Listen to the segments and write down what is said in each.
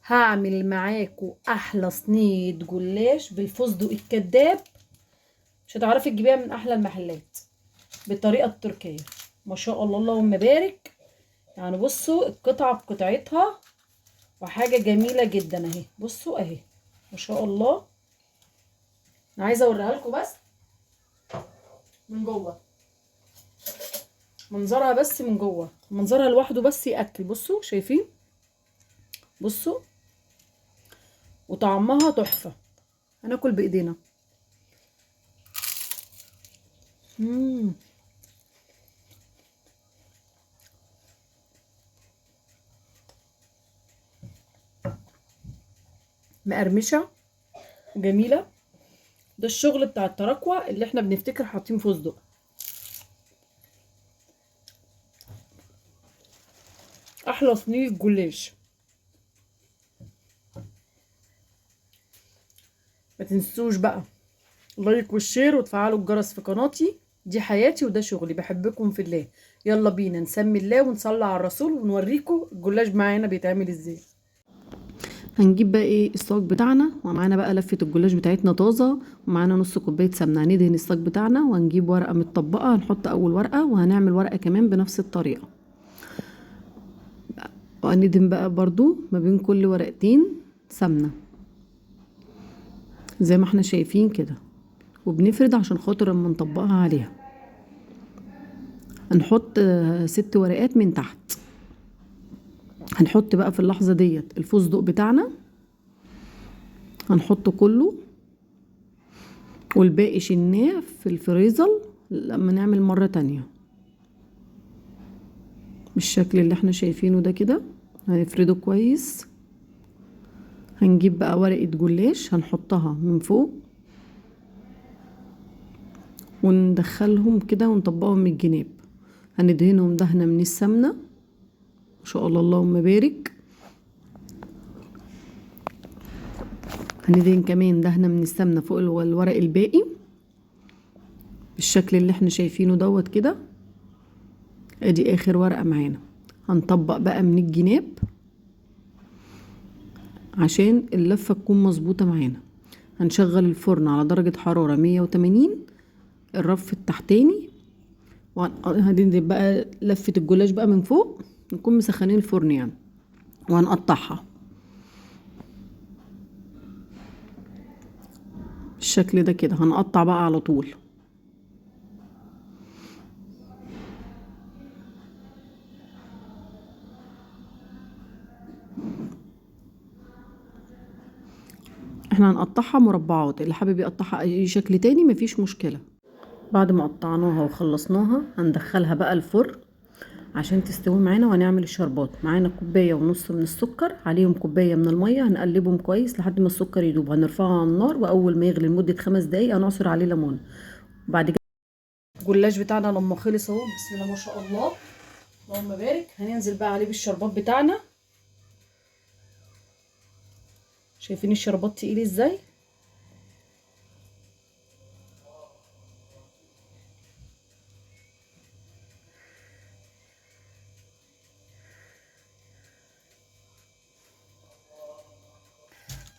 هعمل معاكم احلى صينيه جلاش بالفستق الكداب. مش هتعرفي تجيبيها من احلى المحلات بالطريقه التركيه. ما شاء الله اللهم بارك. يعني بصوا القطعه بقطعتها وحاجه جميله جدا اهي. بصوا اهي ما شاء الله. انا عايزه اوريها لكم بس من جوه، منظرها بس من جوه، منظرها لوحده بس ياكل. بصوا شايفين؟ بصوا وطعمها تحفه. هناكل بايدينا. مقرمشه وجميله. ده الشغل بتاع التراكوة اللي احنا بنفتكر حاطين فستق. احلى صينيه جلاش. ما تنسوش بقى اللايك والشير وتفعلوا الجرس في قناتي. دي حياتي وده شغلي. بحبكم في الله. يلا بينا نسمي الله ونصلي على الرسول ونوريكم الجلاش معانا بيتعمل ازاي. هنجيب بقى ايه الصاج بتاعنا، ومعانا بقى لفه الجلاش بتاعتنا طازه، ومعانا نص كوبايه سمنه. هندهن الصاج بتاعنا وهنجيب ورقه متطبقه. هنحط اول ورقه وهنعمل ورقه كمان بنفس الطريقه. وهندهن بقى برضو ما بين كل ورقتين سمنه زي ما احنا شايفين كده، وبنفرد عشان خاطر اما نطبقها عليها. هنحط 6 ورقات من تحت. هنحط بقى في اللحظة ديت الفستق بتاعنا، هنحطه كله والباقي شلناه في الفريزر لما نعمل مرة تانية بالشكل اللي احنا شايفينه ده كده. هنفرده كويس. هنجيب بقى ورقة جلاش هنحطها من فوق وندخلهم كده ونطبقهم من الجناب. هندهنهم دهنة من السمنة ما شاء الله اللهم بارك. هندهن كمان دهنة من السمنة فوق الورق الباقي بالشكل اللي احنا شايفينه دوت كده. ادي اخر ورقة معانا. هنطبق بقى من الجناب عشان اللفة تكون مظبوطة معانا. هنشغل الفرن على درجة حرارة 180 الرف التحتاني. وهندهن بقى لفة الجلاش بقى من فوق. نكون مسخنين الفرن يعني. وهنقطعها بالشكل ده كده. هنقطع بقى على طول. احنا هنقطعها مربعات. اللي حابب يقطعها اي شكل تاني مفيش مشكلة. بعد ما قطعناها وخلصناها هندخلها بقى الفرن عشان تستوي معانا. وهنعمل الشربات. معانا 1.5 كوباية من السكر، عليهم 1 كوباية من المية. هنقلبهم كويس لحد ما السكر يدوب. هنرفعه على النار، واول ما يغلي لمدة 5 دقايق هنعصر عليه ليمون. وبعد كده الجلاش بتاعنا لما خلص اهو بسم الله ما شاء الله اللهم بارك. هننزل بقى عليه بالشربات بتاعنا. شايفين الشربات تقيل ازاي؟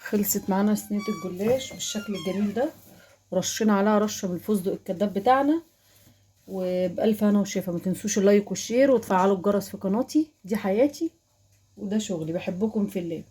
خلصت معانا صينيه الجلاش بالشكل الجميل ده. ورشينا عليها رشه من الفستق الكداب بتاعنا. وبألف هنا وشفا. ما تنسوش اللايك والشير وتفعلوا الجرس في قناتي. دي حياتي وده شغلي. بحبكم في الله.